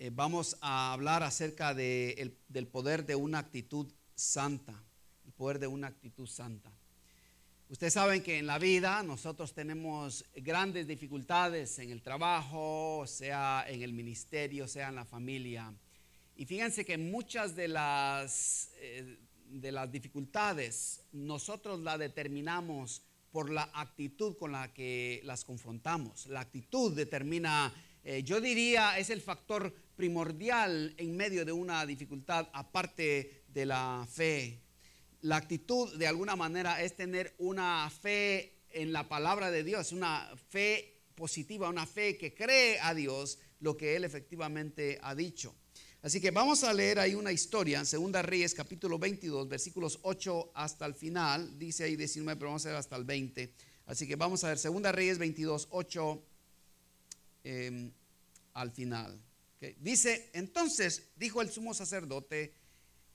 Vamos a hablar acerca del poder de una actitud santa. El poder de una actitud santa. Ustedes saben que en la vida nosotros tenemos grandes dificultades en el trabajo, sea en el ministerio, sea en la familia. Y fíjense que muchas de las dificultades nosotros las determinamos por la actitud con la que las confrontamos. La actitud determina, yo diría, es el factor primordial en medio de una dificultad, aparte de la fe. La actitud de alguna manera es tener una fe en la palabra de Dios, una fe positiva, una fe que cree a Dios lo que Él efectivamente ha dicho. Así que vamos a leer ahí una historia en Segunda Reyes capítulo 22 versículos 8 hasta el final. Dice ahí 19, pero vamos a ver hasta el 20. Así que vamos a ver Segunda Reyes 22, 8 al final. Okay. Dice, entonces dijo el sumo sacerdote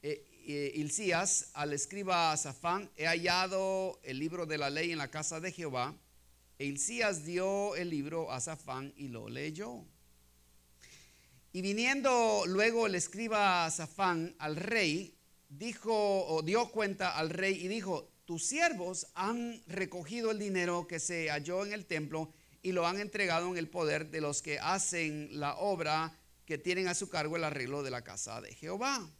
Hilcías al escriba Safán: he hallado el libro de la ley en la casa de Jehová. E Hilcías dio el libro a Safán y lo leyó. Y viniendo luego el escriba Safán al rey, dio cuenta al rey y dijo: tus siervos han recogido el dinero que se halló en el templo y lo han entregado en el poder de los que hacen la obra, que tienen a su cargo el arreglo de la casa de Jehová.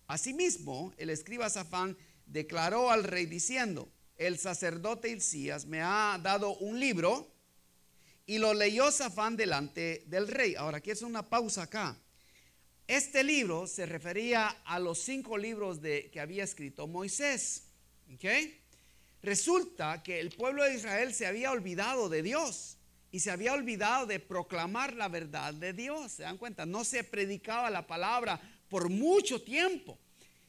Asimismo, el escriba Safán declaró al rey diciendo: el sacerdote Hilcías me ha dado un libro. Y lo leyó Safán delante del rey. Ahora, aquí es una pausa acá. Este libro se refería a los 5 libros que había escrito Moisés. ¿Okay? Resulta que el pueblo de Israel se había olvidado de Dios y se había olvidado de proclamar la verdad de Dios. ¿Se dan cuenta? No se predicaba la palabra por mucho tiempo.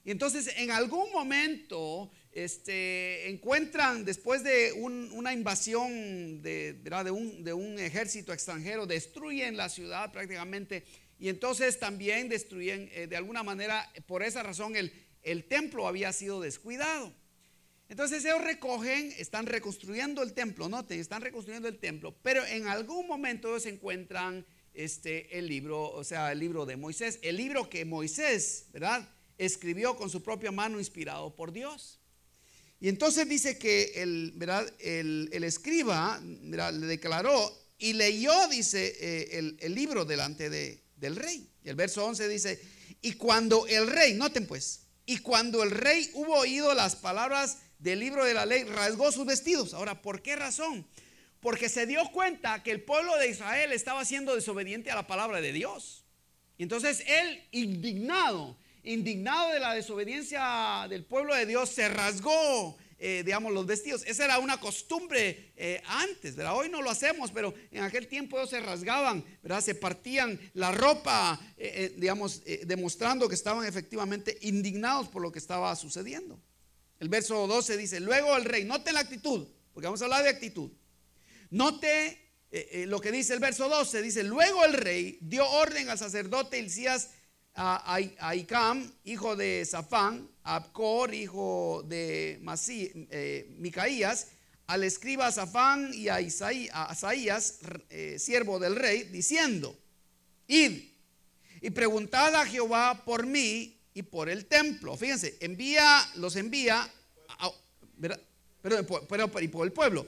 Y entonces en algún momento encuentran, después de una invasión de un ejército extranjero, destruyen la ciudad prácticamente. Y entonces también destruyen de alguna manera, por esa razón el templo había sido descuidado. Entonces ellos están reconstruyendo el templo, noten, están reconstruyendo el templo, pero en algún momento ellos encuentran el libro, o sea, el libro de Moisés, el libro que Moisés, ¿verdad?, escribió con su propia mano, inspirado por Dios. Y entonces dice que el escriba, ¿verdad?, le declaró y leyó, dice, el libro delante del rey. Y el verso 11 dice: y cuando el rey, noten pues, y cuando el rey hubo oído las palabras del libro de la ley, rasgó sus vestidos. Ahora, ¿por qué razón? Porque se dio cuenta que el pueblo de Israel estaba siendo desobediente a la palabra de Dios. Y entonces él, indignado de la desobediencia del pueblo de Dios, se rasgó, los vestidos. Esa era una costumbre antes, ¿verdad? Hoy no lo hacemos, pero en aquel tiempo ellos se rasgaban, ¿verdad? Se partían la ropa, demostrando que estaban efectivamente indignados por lo que estaba sucediendo. El verso 12 dice: luego el rey, note la actitud, porque vamos a hablar de actitud. Note lo que dice el verso 12, dice: luego el rey dio orden al sacerdote Hilcías, a Ahicam, hijo de Safán, a Abcor, hijo de Micaías, al escriba Safán y a Asaías, siervo del rey, diciendo: id y preguntad a Jehová por mí y por el templo. Fíjense, los envía y por el pueblo.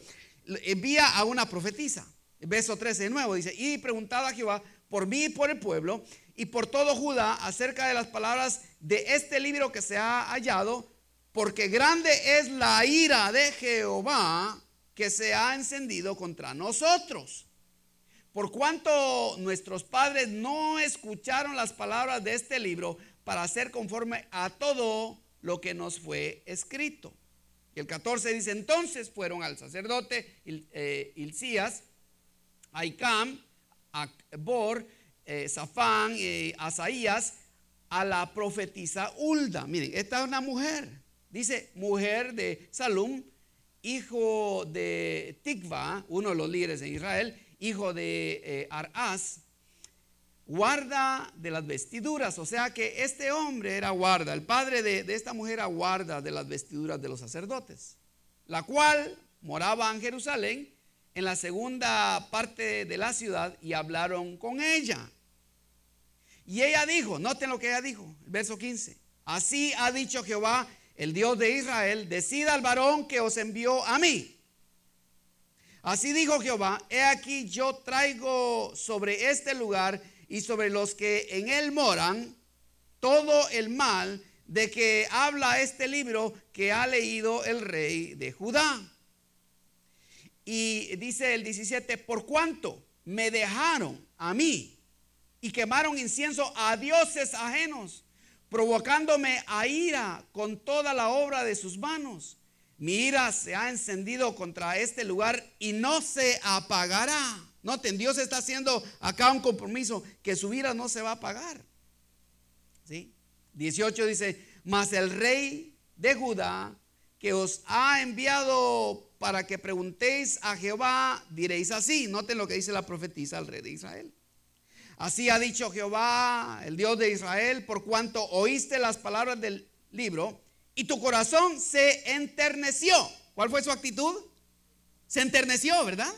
Envía a una profetisa. El verso 13 de nuevo dice: y preguntad a Jehová por mí y por el pueblo y por todo Judá acerca de las palabras de este libro que se ha hallado, porque grande es la ira de Jehová que se ha encendido contra nosotros, por cuanto nuestros padres no escucharon las palabras de este libro para hacer conforme a todo lo que nos fue escrito. Y el 14 dice: entonces fueron al sacerdote Hilcías, Ahicam, Abcor, Safán y Asaías, a la profetisa Hulda. Miren, esta es una mujer, dice, mujer de Salum, hijo de Tikva, uno de los líderes en Israel, hijo de Arás, guarda de las vestiduras. O sea que este hombre era guarda, el padre de esta mujer era guarda de las vestiduras de los sacerdotes, la cual moraba en Jerusalén, en la segunda parte de la ciudad, y hablaron con ella. Y ella dijo, noten lo que ella dijo, verso 15. Así ha dicho Jehová, el Dios de Israel, decida al varón que os envió a mí. Así dijo Jehová, he aquí yo traigo sobre este lugar y sobre los que en él moran todo el mal de que habla este libro que ha leído el rey de Judá. Y dice el 17, por cuanto me dejaron a mí y quemaron incienso a dioses ajenos, provocándome a ira con toda la obra de sus manos. Mi ira se ha encendido contra este lugar y no se apagará. Noten, Dios está haciendo acá un compromiso que su ira no se va a apagar. ¿Sí? 18 dice, mas el rey de Judá que os ha enviado para que preguntéis a Jehová, diréis así. Noten lo que dice la profetisa al rey de Israel. Así ha dicho Jehová, el Dios de Israel, por cuanto oíste las palabras del libro y tu corazón se enterneció. ¿Cuál fue su actitud? Se enterneció, ¿verdad?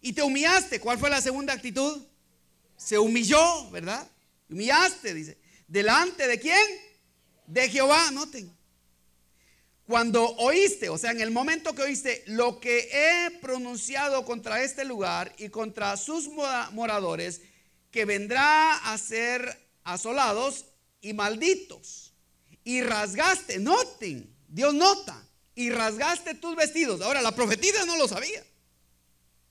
Y te humillaste. ¿Cuál fue la segunda actitud? Se humilló, ¿verdad? Humillaste, dice. ¿Delante de quién? De Jehová, noten. Cuando oíste, o sea, en el momento que oíste lo que he pronunciado contra este lugar y contra sus moradores, que vendrá a ser asolados y malditos, y rasgaste, noten, Dios nota, y rasgaste tus vestidos. Ahora, la profetisa no lo sabía,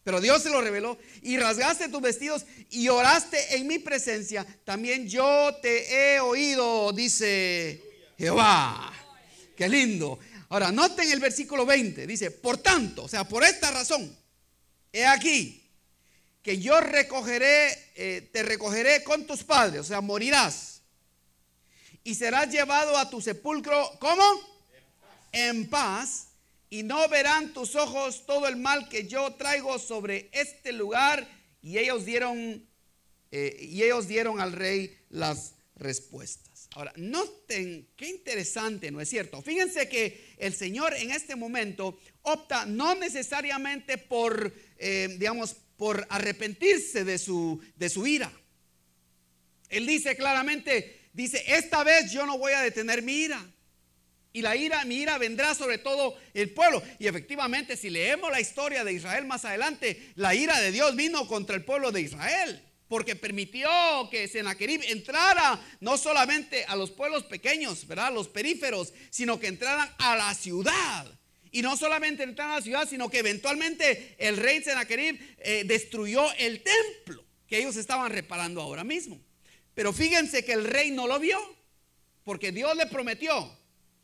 pero Dios se lo reveló. Y rasgaste tus vestidos y oraste en mi presencia. También yo te he oído, dice Jehová. Qué lindo. Ahora, noten el versículo 20. Dice, por tanto, o sea, por esta razón, he aquí que yo te recogeré con tus padres, o sea, morirás. Y serás llevado a tu sepulcro, ¿cómo? En paz. Y no verán tus ojos todo el mal que yo traigo sobre este lugar. Y ellos dieron al rey las respuestas. Ahora, noten qué interesante, ¿no es cierto? Fíjense que el Señor en este momento opta no necesariamente por arrepentirse de su ira. Él dice claramente, esta vez yo no voy a detener mi ira. Y mi ira vendrá sobre todo el pueblo. Y efectivamente, si leemos la historia de Israel más adelante, la ira de Dios vino contra el pueblo de Israel, porque permitió que Sennacherib entrara no solamente a los pueblos pequeños, ¿verdad?, los períferos, sino que entraran a la ciudad. Y no solamente entraran a la ciudad, sino que eventualmente el rey Sennacherib destruyó el templo que ellos estaban reparando ahora mismo. Pero fíjense que el rey no lo vio, porque Dios le prometió.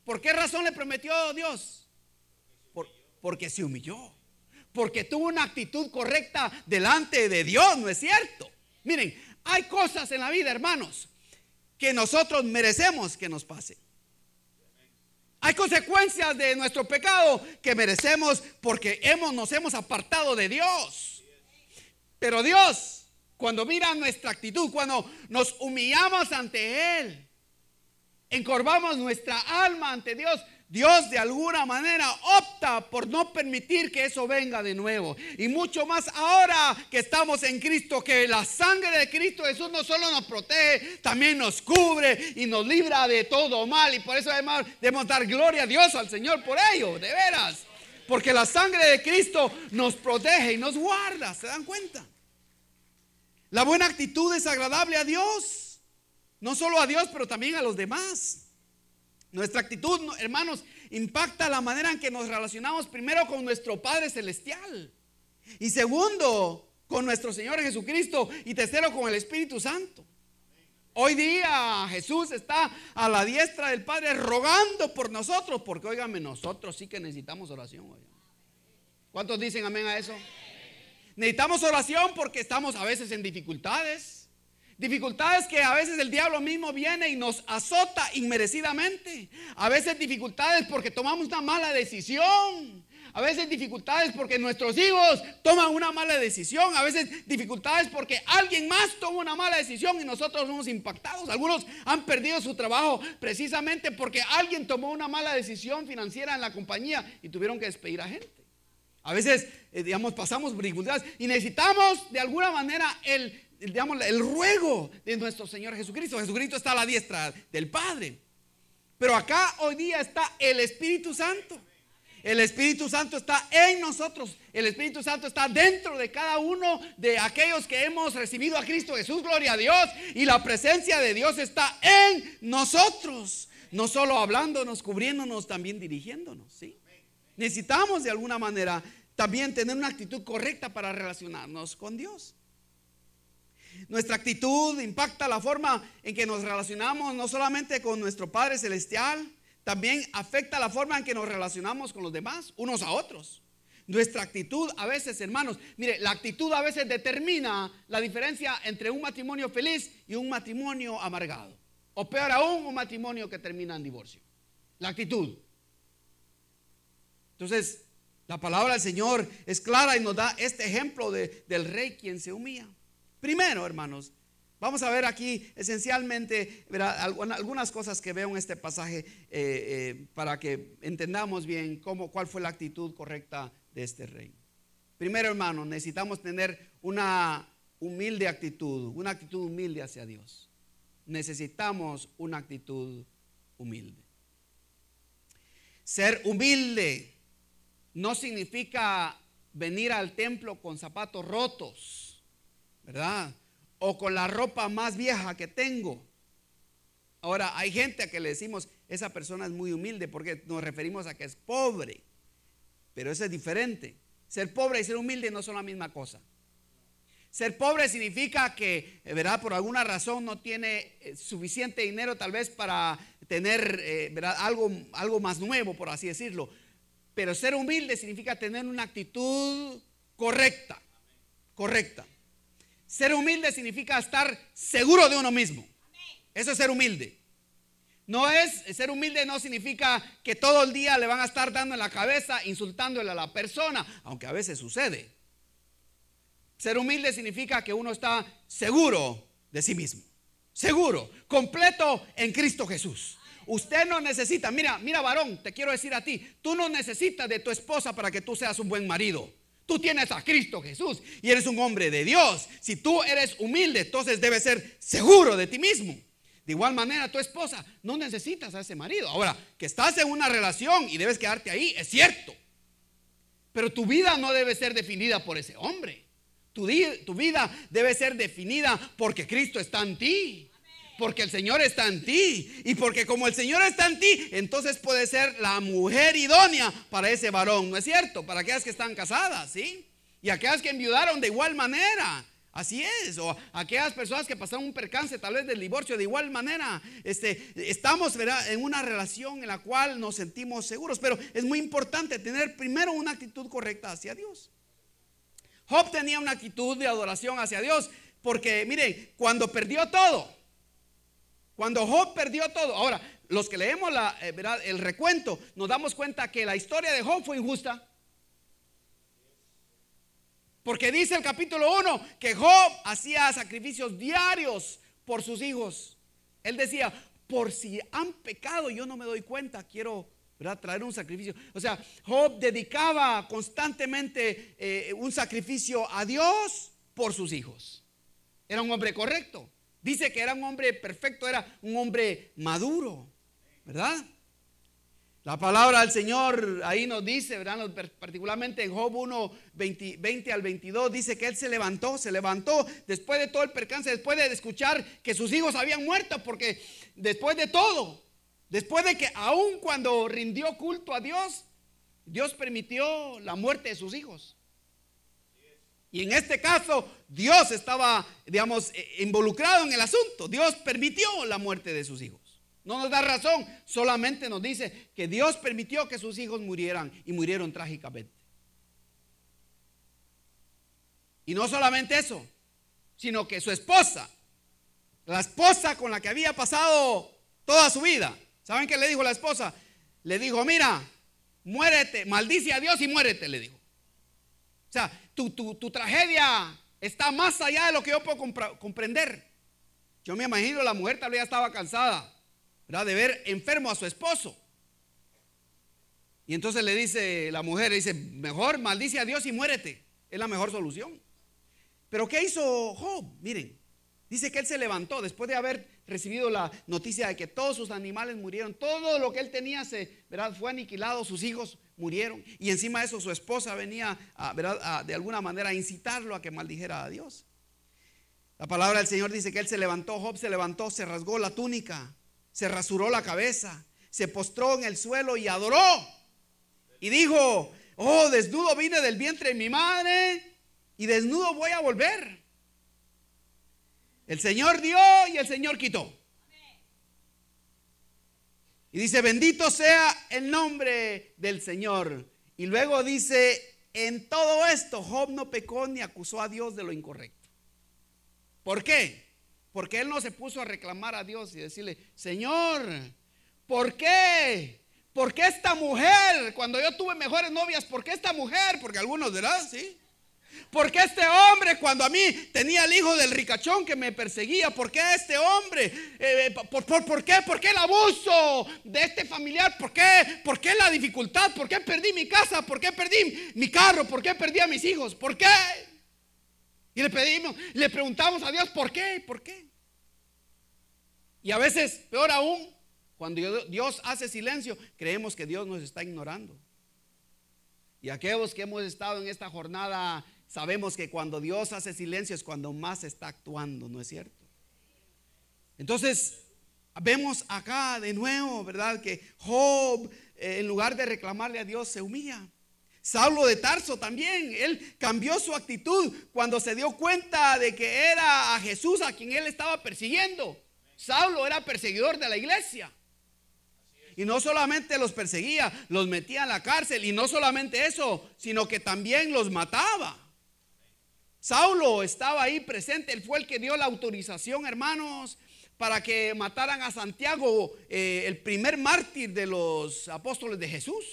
¿Por qué razón le prometió Dios? Porque se humilló, porque tuvo una actitud correcta delante de Dios, ¿no es cierto? Miren, hay cosas en la vida, hermanos, que nosotros merecemos que nos pasen. Hay consecuencias de nuestro pecado que merecemos porque nos hemos apartado de Dios. Pero Dios, cuando mira nuestra actitud, cuando nos humillamos ante Él, encorvamos nuestra alma ante Dios, Dios de alguna manera opta por no permitir que eso venga de nuevo. Y mucho más ahora que estamos en Cristo, que la sangre de Cristo Jesús no solo nos protege, también nos cubre y nos libra de todo mal. Y por eso además debemos dar gloria a Dios, al Señor, por ello, de veras. Porque la sangre de Cristo nos protege y nos guarda, ¿se dan cuenta? La buena actitud es agradable a Dios. No solo a Dios, pero también a los demás. Nuestra actitud, hermanos, impacta la manera en que nos relacionamos, primero con nuestro Padre Celestial, y segundo con nuestro Señor Jesucristo, y tercero con el Espíritu Santo. Hoy día Jesús está a la diestra del Padre rogando por nosotros, porque óigame, nosotros sí que necesitamos oración. ¿Cuántos dicen amén a eso? Necesitamos oración porque estamos a veces en dificultades. Dificultades que a veces el diablo mismo viene y nos azota inmerecidamente. A veces dificultades porque tomamos una mala decisión. A veces dificultades porque nuestros hijos toman una mala decisión. A veces dificultades porque alguien más toma una mala decisión y nosotros somos impactados. Algunos han perdido su trabajo precisamente porque alguien tomó una mala decisión financiera en la compañía y tuvieron que despedir a gente. A veces, pasamos por dificultades y necesitamos de alguna manera el digamos, el ruego de nuestro Señor Jesucristo. Jesucristo está a la diestra del Padre. Pero acá hoy día está el Espíritu Santo. El Espíritu Santo está en nosotros. El Espíritu Santo está dentro de cada uno de aquellos que hemos recibido a Cristo Jesús. Gloria a Dios. Y la presencia de Dios está en nosotros. No solo hablándonos, cubriéndonos, también dirigiéndonos, ¿sí? Necesitamos de alguna manera también tener una actitud correcta para relacionarnos con Dios. Nuestra actitud impacta la forma en que nos relacionamos no solamente con nuestro Padre Celestial, también afecta la forma en que nos relacionamos con los demás, unos a otros. Nuestra actitud a veces, hermanos, mire, la actitud a veces determina la diferencia entre un matrimonio feliz y un matrimonio amargado. O peor aún, un matrimonio que termina en divorcio. La actitud. Entonces, la palabra del Señor es clara y nos da este ejemplo del rey quien se humilla. Primero, hermanos, vamos a ver aquí esencialmente, ¿verdad?, algunas cosas que veo en este pasaje para que entendamos bien cuál fue la actitud correcta de este rey. Primero, hermanos, necesitamos tener una humilde actitud, una actitud humilde hacia Dios. Necesitamos una actitud humilde. Ser humilde no significa venir al templo con zapatos rotos, ¿verdad? O con la ropa más vieja que tengo. Ahora, hay gente a que le decimos, esa persona es muy humilde porque nos referimos a que es pobre. Pero eso es diferente. Ser pobre y ser humilde no son la misma cosa. Ser pobre significa que, ¿verdad?, por alguna razón no tiene suficiente dinero tal vez para tener, ¿verdad?, algo más nuevo, por así decirlo. Pero ser humilde significa tener una actitud correcta. Correcta. Ser humilde significa estar seguro de uno mismo. Eso es ser humilde. Ser humilde no significa que todo el día le van a estar dando en la cabeza, insultándole a la persona, aunque a veces sucede. Ser humilde significa que uno está seguro de sí mismo. Seguro, completo en Cristo Jesús. Usted no necesita, mira varón, te quiero decir a ti, tú no necesitas de tu esposa para que tú seas un buen marido. Tú tienes a Cristo Jesús y eres un hombre de Dios. Si tú eres humilde, entonces debes ser seguro de ti mismo. De igual manera, tu esposa no necesitas a ese marido. Ahora, que estás en una relación y debes quedarte ahí, es cierto. Pero tu vida no debe ser definida por ese hombre. Tu vida debe ser definida porque Cristo está en ti. Porque el Señor está en ti. Y porque como el Señor está en ti, entonces puede ser la mujer idónea para ese varón. ¿No es cierto? Para aquellas que están casadas, ¿sí? Y aquellas que enviudaron de igual manera. Así es. O aquellas personas que pasaron un percance tal vez del divorcio de igual manera. Estamos, ¿verdad?, en una relación en la cual nos sentimos seguros. Pero es muy importante tener primero una actitud correcta hacia Dios. Job tenía una actitud de adoración hacia Dios. Porque miren, cuando Job perdió todo. Ahora, los que leemos ¿verdad?, el recuento, nos damos cuenta que la historia de Job fue injusta. Porque dice el capítulo 1 que Job hacía sacrificios diarios por sus hijos. Él decía, por si han pecado yo no me doy cuenta, quiero, ¿verdad?, traer un sacrificio. O sea, Job dedicaba constantemente un sacrificio a Dios por sus hijos. Era un hombre correcto. Dice que era un hombre perfecto, era un hombre maduro, ¿verdad? La palabra del Señor ahí nos dice, ¿verdad?, particularmente en Job 1, 20 al 22, dice que él se levantó después de todo el percance, después de escuchar que sus hijos habían muerto, porque después de todo, después de que aun cuando rindió culto a Dios, Dios permitió la muerte de sus hijos. Y en este caso, Dios estaba, digamos, involucrado en el asunto. Dios permitió la muerte de sus hijos. No nos da razón, solamente nos dice que Dios permitió que sus hijos murieran y murieron trágicamente. Y no solamente eso, sino que su esposa, la esposa con la que había pasado toda su vida, ¿saben qué le dijo la esposa? Le dijo, mira, muérete, maldice a Dios y muérete, le dijo. O sea, tu tragedia está más allá de lo que yo puedo comprender. Yo me imagino la mujer tal vez ya estaba cansada, ¿verdad?, de ver enfermo a su esposo. Y entonces le dice la mujer, mejor maldice a Dios y muérete. Es la mejor solución. Pero ¿qué hizo Job? Miren, dice que él se levantó después de haber recibido la noticia de que todos sus animales murieron, todo lo que él tenía ¿verdad?, fue aniquilado, sus hijos murieron, y encima de eso su esposa venía de alguna manera a incitarlo a que maldijera a Dios. La palabra del Señor dice que él se levantó, Job se levantó, se rasgó la túnica, se rasuró la cabeza, se postró en el suelo y adoró. Y dijo: oh, desnudo vine del vientre de mi madre y desnudo voy a volver. El Señor dio y el Señor quitó. Y dice: bendito sea el nombre del Señor. Y luego dice: en todo esto Job no pecó ni acusó a Dios de lo incorrecto. ¿Por qué? Porque él no se puso a reclamar a Dios y decirle: Señor, ¿por qué? ¿Por qué esta mujer? Cuando yo tuve mejores novias, ¿por qué esta mujer? Porque algunos dirán, ¿sí? ¿Por qué este hombre cuando a mí tenía el hijo del ricachón que me perseguía? ¿Por qué este hombre? ¿Por qué? ¿Por qué el abuso de este familiar? ¿Por qué? ¿Por qué la dificultad? ¿Por qué perdí mi casa? ¿Por qué perdí mi carro? ¿Por qué perdí a mis hijos? ¿Por qué? Y le preguntamos a Dios: ¿por qué? ¿Por qué? Y a veces, peor aún, cuando Dios hace silencio, creemos que Dios nos está ignorando. Y aquellos que hemos estado en esta jornada sabemos que cuando Dios hace silencio es cuando más está actuando, ¿no es cierto? Entonces vemos acá de nuevo, ¿verdad?, que Job, en lugar de reclamarle a Dios, se humilla. Saulo de Tarso también, él cambió su actitud cuando se dio cuenta de que era a Jesús a quien él estaba persiguiendo. Saulo era perseguidor de la iglesia. Y no solamente los perseguía, los metía en la cárcel. Y no solamente eso, sino que también los mataba. Saulo estaba ahí presente. Él fue el que dio la autorización, hermanos, para que mataran a Santiago, el primer mártir de los apóstoles de Jesús.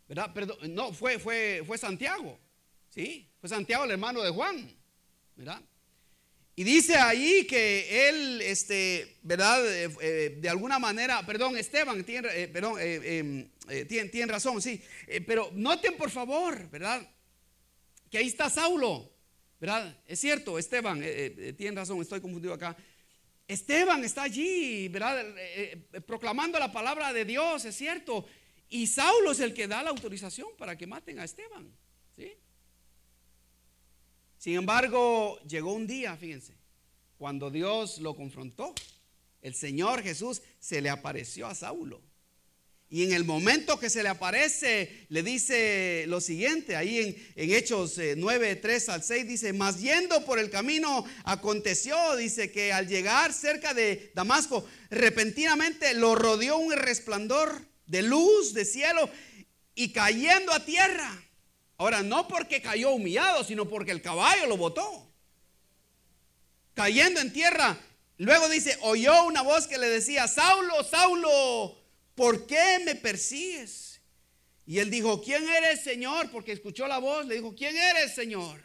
¿Verdad? Perdón, no, fue Santiago. Sí, fue Santiago, el hermano de Juan. ¿Verdad? Y dice ahí que él, ¿verdad? De alguna manera, perdón, Esteban, tiene razón, sí. Pero noten por favor, ¿verdad?, que ahí está Saulo, ¿verdad? Es cierto, Esteban, tiene razón, estoy confundido acá. Esteban está allí, ¿verdad?, proclamando la palabra de Dios, es cierto. Y Saulo es el que da la autorización para que maten a Esteban, ¿sí? Sin embargo, llegó un día, fíjense, cuando Dios lo confrontó. El Señor Jesús se le apareció a Saulo. Y en el momento que se le aparece, le dice lo siguiente, ahí en Hechos 9, 3 al 6, dice: mas yendo por el camino, aconteció, dice, que al llegar cerca de Damasco, repentinamente lo rodeó un resplandor de luz, de cielo, y cayendo a tierra. Ahora, no porque cayó humillado, sino porque el caballo lo botó. Cayendo en tierra, luego dice: oyó una voz que le decía: Saulo, Saulo, ¿por qué me persigues? Y él dijo: ¿quién eres, Señor? Porque escuchó la voz, le dijo: ¿quién eres, Señor?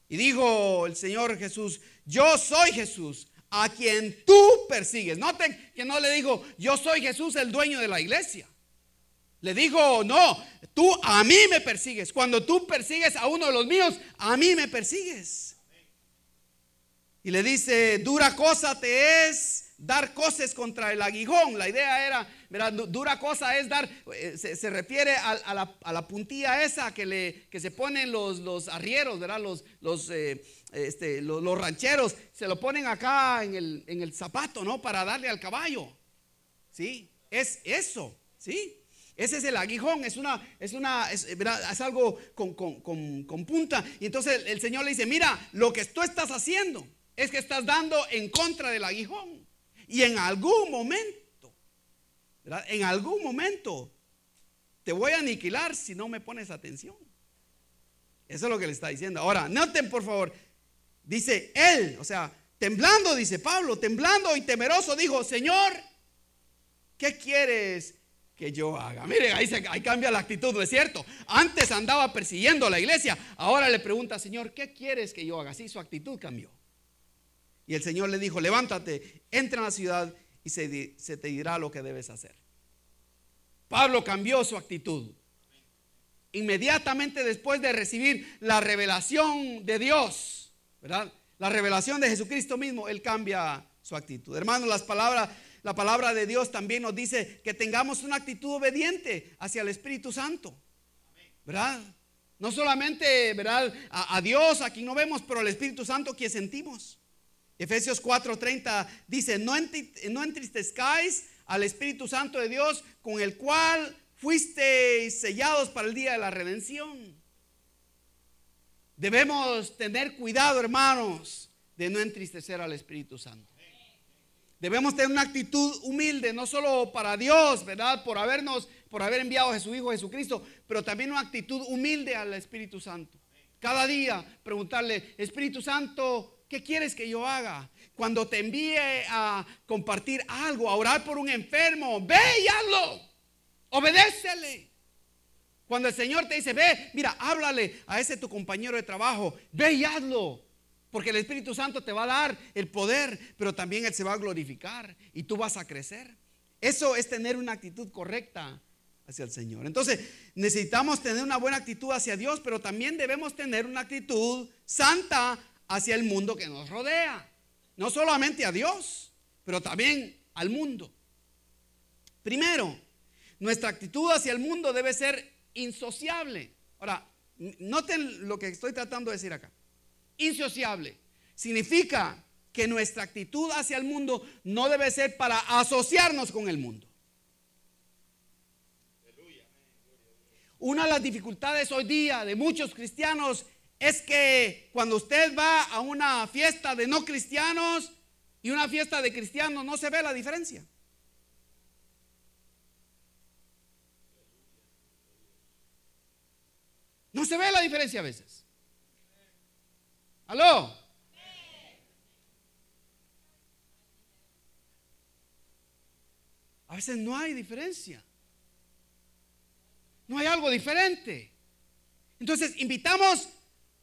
Y dijo el Señor Jesús: yo soy Jesús, a quien tú persigues. Noten que no le dijo: yo soy Jesús, el dueño de la iglesia. Le dijo: no, tú a mí me persigues. Cuando tú persigues a uno de los míos, a mí me persigues. Y le dice: dura cosa te es dar coces contra el aguijón. La idea era, ¿verdad?, dura cosa es dar, se refiere a la puntilla esa que se ponen los arrieros, ¿verdad? Los rancheros se lo ponen acá en el zapato, ¿no?, para darle al caballo. ¿Sí? Es eso, ¿sí? Ese es el aguijón, es algo con punta. Y entonces el Señor le dice: mira, lo que tú estás haciendo es que estás dando en contra del aguijón. Y en algún momento, ¿verdad?, en algún momento te voy a aniquilar si no me pones atención. Eso es lo que le está diciendo. Ahora, noten por favor, dice él, o sea, temblando, dice Pablo, temblando y temeroso, dijo: Señor, ¿qué quieres que yo haga? Miren, ahí cambia la actitud, ¿no es cierto? Antes andaba persiguiendo a la iglesia, ahora le pregunta: Señor, ¿qué quieres que yo haga? Sí, su actitud cambió. Y el Señor le dijo: levántate, entra en la ciudad y se te dirá lo que debes hacer. Pablo cambió su actitud. inmediatamente después de recibir la revelación de Dios, ¿verdad? La revelación de Jesucristo mismo, Él cambia su actitud. Hermanos, la palabra de Dios también nos dice que tengamos una actitud obediente hacia el Espíritu Santo, ¿verdad? No solamente, ¿verdad?, a Dios, a quien no vemos, pero al Espíritu Santo que sentimos. Efesios 4:30 dice: no entristezcáis al Espíritu Santo de Dios, con el cual fuisteis sellados para el día de la redención. Debemos tener cuidado, hermanos, de no entristecer al Espíritu Santo. Debemos tener una actitud humilde, no solo para Dios, ¿verdad?, por haber enviado a su Hijo Jesucristo, pero también una actitud humilde al Espíritu Santo. Cada día preguntarle: Espíritu Santo, ¿qué quieres que yo haga? Cuando te envíe a compartir algo, a orar por un enfermo, ve y hazlo, obedécele. Cuando el Señor te dice: ve, mira, háblale a ese tu compañero de trabajo, ve y hazlo. Porque el Espíritu Santo te va a dar el poder, pero también Él se va a glorificar y tú vas a crecer. Eso es tener una actitud correcta hacia el Señor. Entonces necesitamos tener una buena actitud hacia Dios, pero también debemos tener una actitud santa hacia el mundo que nos rodea. No solamente a Dios, pero también al mundo. Primero, nuestra actitud hacia el mundo debe ser insociable. Ahora, noten lo que estoy tratando de decir acá. Insociable significa que nuestra actitud hacia el mundo no debe ser para asociarnos con el mundo. Una de las dificultades hoy día de muchos cristianos es que cuando usted va a una fiesta de no cristianos y una fiesta de cristianos, no se ve la diferencia. No se ve la diferencia a veces. ¿Aló? A veces no hay diferencia. No hay algo diferente. Entonces invitamos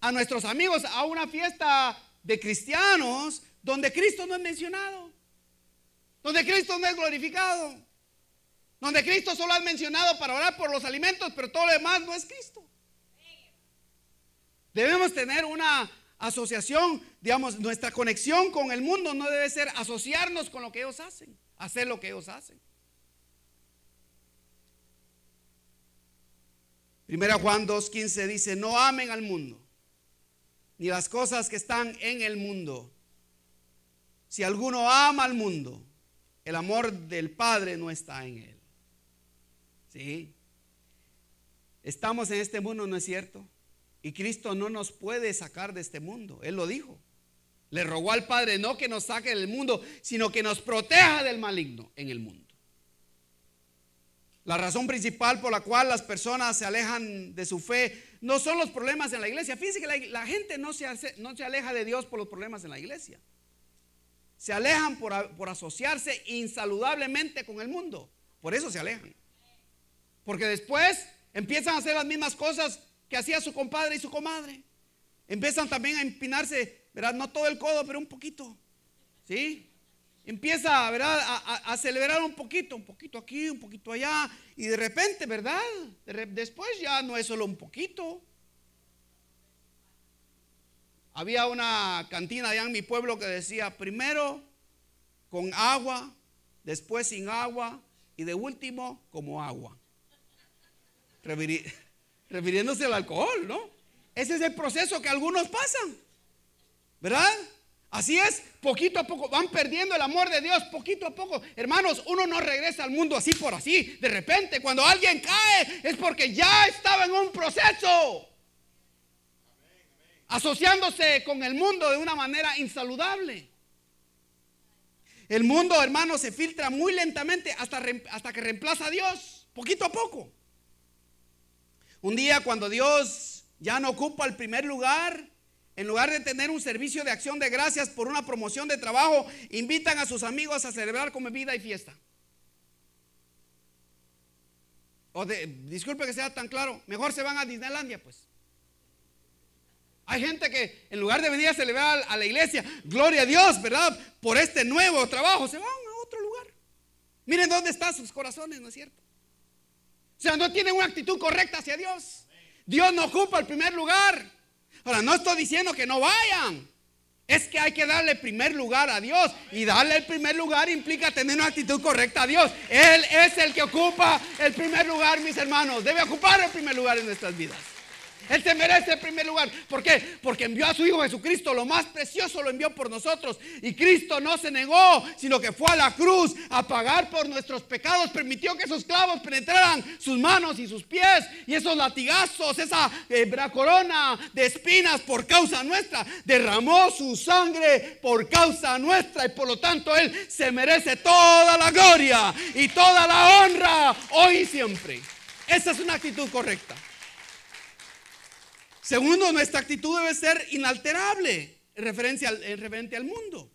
a nuestros amigos a una fiesta de cristianos donde Cristo no es mencionado, donde Cristo no es glorificado, donde Cristo solo es mencionado para orar por los alimentos, pero todo lo demás no es Cristo. Debemos tener una asociación, digamos, nuestra conexión con el mundo no debe ser asociarnos con lo que ellos hacen, hacer lo que ellos hacen. 1 Juan 2:15 dice: no amen al mundo, ni las cosas que están en el mundo. Si alguno ama al mundo, el amor del Padre no está en él. ¿Sí? Estamos en este mundo, ¿no es cierto? Y Cristo no nos puede sacar de este mundo. Él lo dijo. Le rogó al Padre no que nos saque del mundo, sino que nos proteja del maligno en el mundo. La razón principal por la cual las personas se alejan de su fe no son los problemas en la iglesia. Fíjense que la gente no se aleja de Dios por los problemas en la iglesia. Se alejan por asociarse insaludablemente con el mundo. Por eso se alejan. Porque después empiezan a hacer las mismas cosas que hacía su compadre y su comadre. Empiezan también a empinarse, ¿verdad? No todo el codo, pero un poquito. ¿Sí? Empieza, ¿verdad?, a celebrar un poquito aquí, un poquito allá. Y de repente, ¿verdad? Después ya no es solo un poquito. Había una cantina allá en mi pueblo que decía: primero con agua, después sin agua y de último como agua. Refiriéndose al alcohol, ¿no? Ese es el proceso que algunos pasan, ¿verdad? Así es, poquito a poco van perdiendo el amor de Dios, poquito a poco. Hermanos, uno no regresa al mundo así por así. De repente, cuando alguien cae, es porque ya estaba en un proceso, asociándose con el mundo de una manera insaludable. El mundo, hermanos, se filtra muy lentamente hasta que reemplaza a Dios, poquito a poco. Un día, cuando Dios ya no ocupa el primer lugar, en lugar de tener un servicio de acción de gracias por una promoción de trabajo, invitan a sus amigos a celebrar con bebida y fiesta. Disculpe que sea tan claro, mejor se van a Disneylandia, pues. Hay gente que en lugar de venir a celebrar a la iglesia, gloria a Dios, ¿verdad?, por este nuevo trabajo, se van a otro lugar. Miren dónde están sus corazones, ¿no es cierto? O sea, no tienen una actitud correcta hacia Dios. Dios no ocupa el primer lugar. Ahora, no estoy diciendo que no vayan. Es que hay que darle primer lugar a Dios. Y darle el primer lugar implica tener una actitud correcta a Dios. Él es el que ocupa el primer lugar, mis hermanos. Debe ocupar el primer lugar en nuestras vidas. Él se merece el primer lugar. ¿Por qué? Porque envió a su Hijo Jesucristo. Lo más precioso lo envió por nosotros. Y Cristo no se negó, sino que fue a la cruz a pagar por nuestros pecados. Permitió que esos clavos penetraran sus manos y sus pies. Y esos latigazos, esa corona de espinas por causa nuestra. Derramó su sangre por causa nuestra. Y por lo tanto Él se merece toda la gloria y toda la honra hoy y siempre. Esa es una actitud correcta. Segundo, nuestra actitud debe ser inalterable en referente al mundo.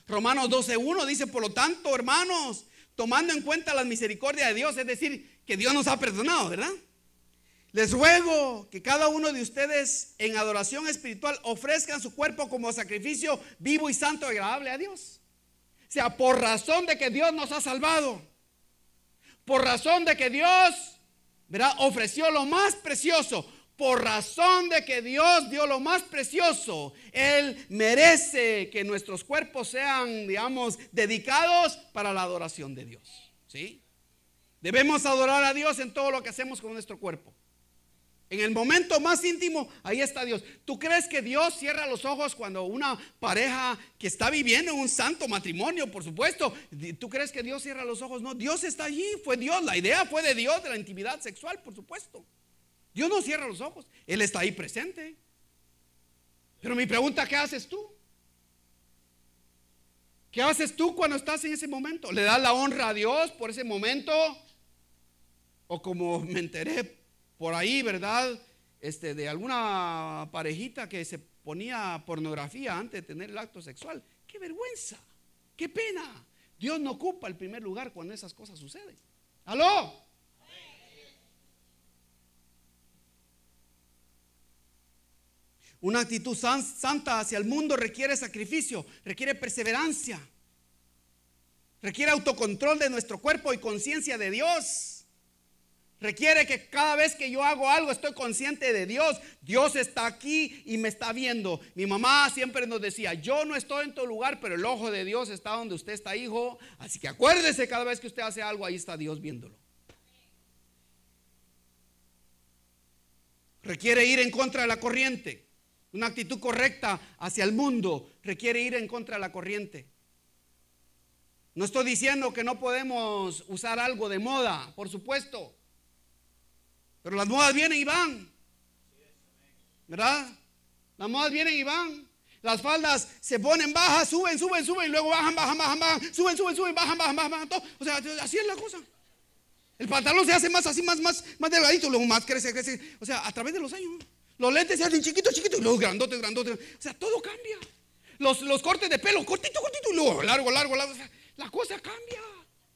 Romanos 12:1 dice: por lo tanto, hermanos, tomando en cuenta la misericordia de Dios, es decir, que Dios nos ha perdonado, ¿verdad? Les ruego que cada uno de ustedes en adoración espiritual ofrezcan su cuerpo como sacrificio vivo y santo, agradable a Dios. O sea, por razón de que Dios nos ha salvado, por razón de que Dios, ¿verdad?, ofreció lo más precioso. Por razón de que Dios dio lo más precioso, Él merece que nuestros cuerpos sean, digamos, dedicados para la adoración de Dios. ¿Sí? Debemos adorar a Dios en todo lo que hacemos con nuestro cuerpo. En el momento más íntimo, ahí está Dios. ¿Tú crees que Dios cierra los ojos cuando una pareja que está viviendo un santo matrimonio, por supuesto? ¿Tú crees que Dios cierra los ojos? No, Dios está allí, fue Dios, la idea fue de Dios, de la intimidad sexual, por supuesto. Dios no cierra los ojos, Él está ahí presente. Pero mi pregunta, ¿qué haces tú? ¿Qué haces tú cuando estás en ese momento? ¿Le das la honra a Dios por ese momento? O como me enteré por ahí, ¿verdad? De alguna parejita que se ponía pornografía antes de tener el acto sexual. ¡Qué vergüenza! ¡Qué pena! Dios no ocupa el primer lugar cuando esas cosas suceden. ¡Aló! Una actitud santa hacia el mundo requiere sacrificio, requiere perseverancia, requiere autocontrol de nuestro cuerpo y conciencia de Dios. Requiere que cada vez que yo hago algo estoy consciente de Dios. Dios está aquí y me está viendo. Mi mamá siempre nos decía: yo no estoy en tu lugar, pero el ojo de Dios está donde usted está, hijo. Así que acuérdese, cada vez que usted hace algo, ahí está Dios viéndolo. Requiere ir en contra de la corriente. Una actitud correcta hacia el mundo requiere ir en contra de la corriente. No estoy diciendo que no podemos usar algo de moda, por supuesto. Pero las modas vienen y van, ¿verdad? Las modas vienen y van. Las faldas se ponen bajas, suben, y luego bajan, suben, bajan, todo. O sea, así es la cosa. El pantalón se hace más así, más delgadito, luego más crece. O sea, a través de los años. Los lentes se hacen chiquitos, y luego grandotes. O sea, todo cambia. Los cortes de pelo, cortito, y luego largo. O sea, la cosa cambia.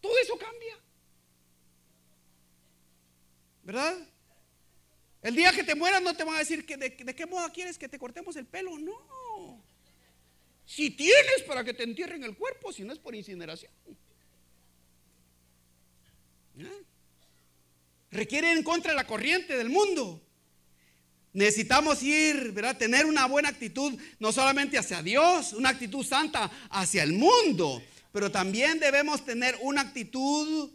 Todo eso cambia. ¿Verdad? El día que te mueras no te van a decir que de qué moda quieres que te cortemos el pelo. No. Si tienes para que te entierren el cuerpo, si no es por incineración. Requiere ir en contra de la corriente del mundo. Necesitamos ir, ¿verdad?, tener una buena actitud, no solamente hacia Dios, una actitud santa hacia el mundo, pero también debemos tener una actitud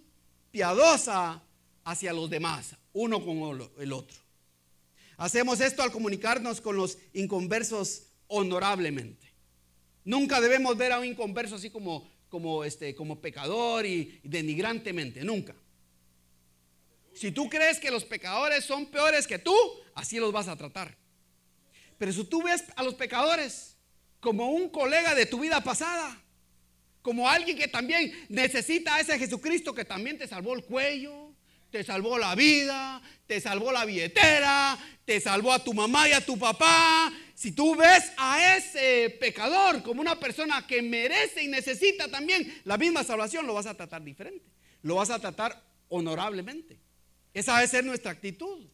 piadosa hacia los demás, uno con el otro. Hacemos esto al comunicarnos con los inconversos honorablemente. Nunca debemos ver a un inconverso así como pecador y denigrantemente, nunca. Si tú crees que los pecadores son peores que tú, así los vas a tratar. Pero si tú ves a los pecadores como un colega de tu vida pasada, como alguien que también necesita a ese Jesucristo que también te salvó el cuello, te salvó la vida, te salvó la billetera, te salvó a tu mamá y a tu papá. Si tú ves a ese pecador como una persona que merece y necesita también la misma salvación, lo vas a tratar diferente. Lo vas a tratar honorablemente. Esa debe ser nuestra actitud.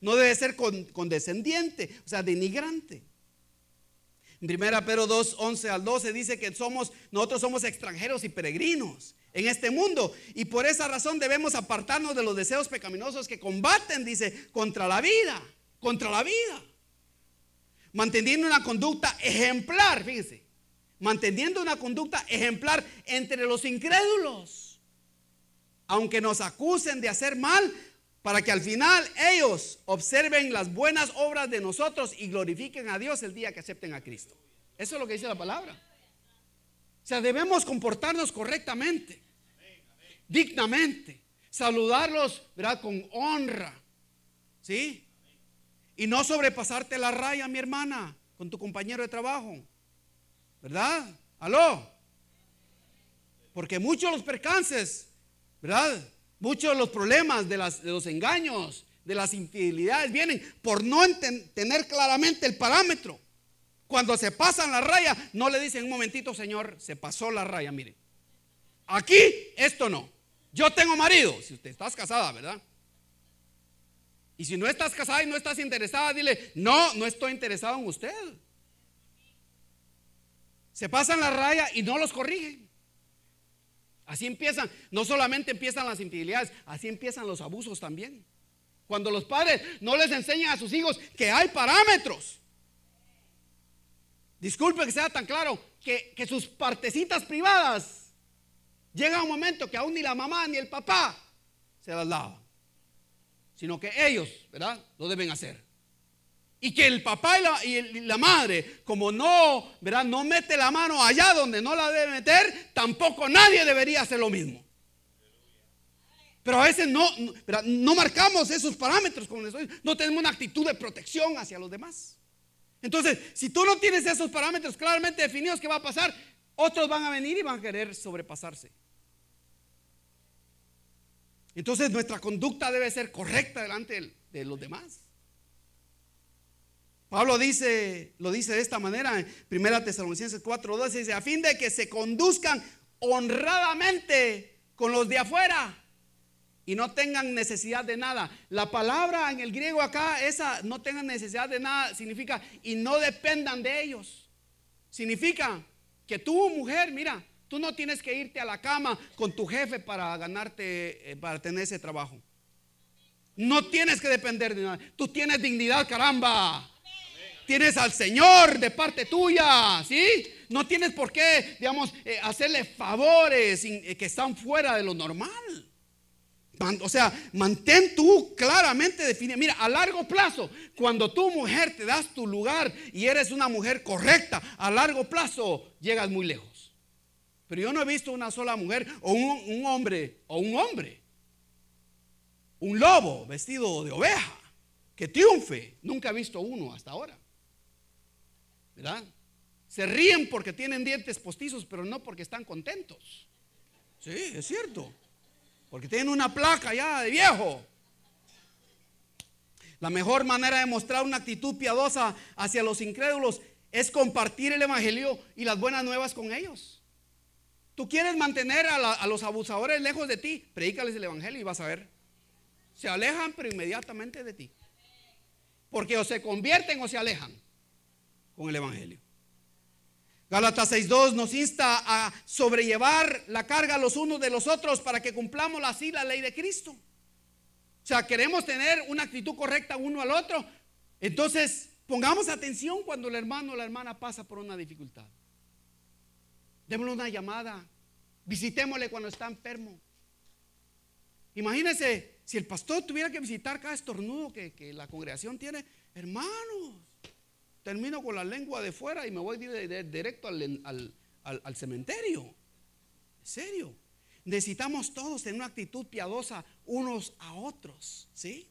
No debe ser condescendiente, o sea, denigrante. En 1 Pedro 2, 11 al 12 dice que nosotros somos extranjeros y peregrinos en este mundo, y por esa razón debemos apartarnos de los deseos pecaminosos que combaten, dice, contra la vida, manteniendo una conducta ejemplar, fíjese, manteniendo una conducta ejemplar entre los incrédulos, aunque nos acusen de hacer mal, para que al final ellos observen las buenas obras de nosotros y glorifiquen a Dios el día que acepten a Cristo. Eso es lo que dice la palabra. O sea, debemos comportarnos correctamente, dignamente, saludarlos, ¿verdad?, con honra, ¿sí? Y no sobrepasarte la raya, mi hermana, con tu compañero de trabajo, ¿verdad? ¿Aló? Porque muchos los percances, ¿verdad?, muchos de los problemas de los engaños, de las infidelidades, vienen por no tener claramente el parámetro. Cuando se pasan la raya, no le dicen: un momentito, señor, se pasó la raya, mire, aquí esto no. Yo tengo marido. Si usted estás casada, ¿verdad? Y si no estás casada y no estás interesada, dile: no estoy interesado en usted. Se pasan la raya y no los corrigen. Así empiezan, no solamente empiezan las infidelidades, así empiezan los abusos también. Cuando los padres no les enseñan a sus hijos que hay parámetros. Disculpe que sea tan claro, que sus partecitas privadas, llega un momento que aún ni la mamá ni el papá se las lava, sino que ellos, ¿verdad?, lo deben hacer. Y que el papá y la madre, como no, ¿verdad?, no mete la mano allá donde no la debe meter, tampoco nadie debería hacer lo mismo. Pero a veces no marcamos esos parámetros, como les digo, no tenemos una actitud de protección hacia los demás. Entonces, si tú no tienes esos parámetros claramente definidos, ¿qué va a pasar? Otros van a venir y van a querer sobrepasarse. Entonces, nuestra conducta debe ser correcta delante de los demás. Pablo lo dice de esta manera en 1 Tesalonicenses 4:12, dice: a fin de que se conduzcan honradamente con los de afuera y no tengan necesidad de nada. La palabra en el griego acá, esa no tengan necesidad de nada, significa y no dependan de ellos. Significa que tú, mujer, mira, tú no tienes que irte a la cama con tu jefe para ganarte, para tener ese trabajo. No tienes que depender de nada. Tú tienes dignidad, caramba. Tienes al Señor de parte tuya, ¿sí? No tienes por qué, digamos, hacerle favores que están fuera de lo normal. O sea, mantén tú claramente definido. Mira, a largo plazo, cuando tu mujer te das tu lugar y eres una mujer correcta, a largo plazo llegas muy lejos. Pero yo no he visto una sola mujer o un hombre, un lobo vestido de oveja que triunfe. Nunca he visto uno hasta ahora, ¿verdad? Se ríen porque tienen dientes postizos, pero no porque están contentos. Sí, es cierto. Porque tienen una placa ya de viejo. La mejor manera de mostrar una actitud piadosa hacia los incrédulos es compartir el evangelio y las buenas nuevas con ellos. Tú quieres mantener a los abusadores lejos de ti, predícales el evangelio y vas a ver. Se alejan, pero inmediatamente de ti. Porque o se convierten o se alejan con el evangelio. Gálatas 6:2 nos insta a sobrellevar la carga los unos de los otros para que cumplamos así la ley de Cristo. O sea, queremos tener una actitud correcta uno al otro. Entonces, pongamos atención cuando el hermano o la hermana pasa por una dificultad. Démosle una llamada. Visitémosle cuando está enfermo. Imagínense si el pastor tuviera que visitar cada estornudo que la congregación tiene. Hermanos, termino con la lengua de fuera y me voy directo al cementerio. En serio. Necesitamos todos tener una actitud piadosa unos a otros, ¿sí?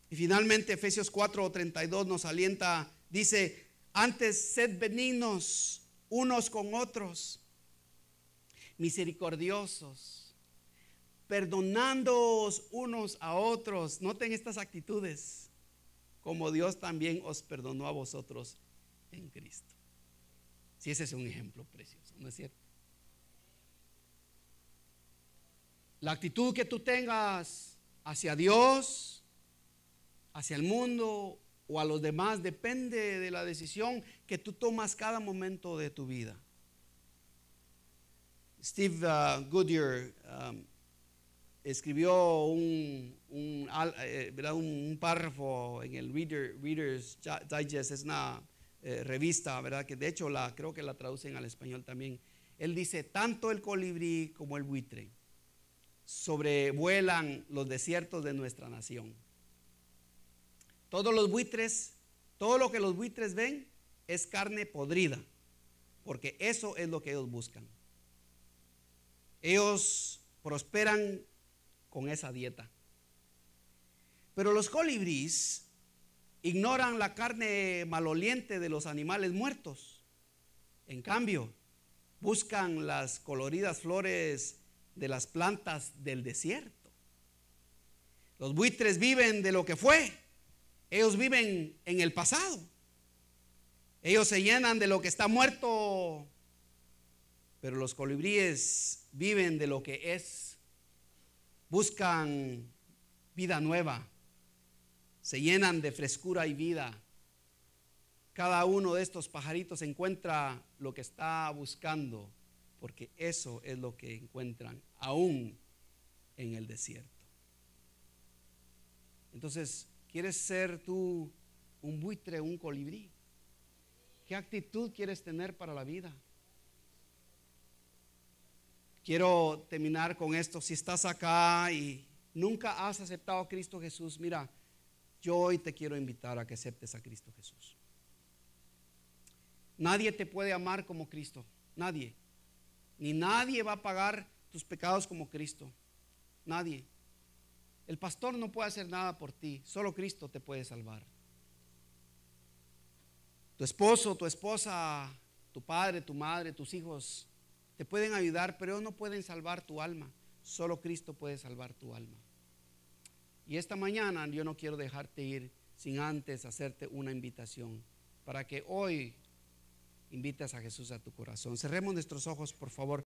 Y finalmente Efesios 4:32 nos alienta, dice: antes sed benignos unos con otros, misericordiosos, perdonándoos unos a otros. Noten estas actitudes, como Dios también os perdonó a vosotros en Cristo. Si ese es un ejemplo precioso, ¿no es cierto? La actitud que tú tengas hacia Dios, hacia el mundo o a los demás depende de la decisión que tú tomas cada momento de tu vida. Steve Goodyear escribió un párrafo en el Reader's Digest, es una revista, ¿verdad? Que de hecho creo que la traducen al español también. Él dice, tanto el colibrí como el buitre sobrevuelan los desiertos de nuestra nación. Todos los buitres, todo lo que los buitres ven es carne podrida, porque eso es lo que ellos buscan. Ellos prosperan con esa dieta. Pero los colibríes ignoran la carne maloliente de los animales muertos. En cambio, buscan las coloridas flores de las plantas del desierto. Los buitres viven de lo que fue. Ellos viven en el pasado. Ellos se llenan de lo que está muerto. Pero los colibríes viven de lo que es. Buscan vida nueva. Se llenan de frescura y vida. Cada uno de estos pajaritos encuentra lo que está buscando, porque eso es lo que encuentran aún en el desierto. Entonces, ¿quieres ser tú un buitre, un colibrí? ¿Qué actitud quieres tener para la vida? Quiero terminar con esto. Si estás acá y nunca has aceptado a Cristo Jesús, mira, yo hoy te quiero invitar a que aceptes a Cristo Jesús. Nadie te puede amar como Cristo, nadie. Ni nadie va a pagar tus pecados como Cristo, nadie. El pastor no puede hacer nada por ti, solo Cristo te puede salvar. Tu esposo, tu esposa, tu padre, tu madre, tus hijos te pueden ayudar, pero ellos no pueden salvar tu alma. Solo Cristo puede salvar tu alma. Y esta mañana yo no quiero dejarte ir sin antes hacerte una invitación para que hoy invites a Jesús a tu corazón. Cerremos nuestros ojos, por favor.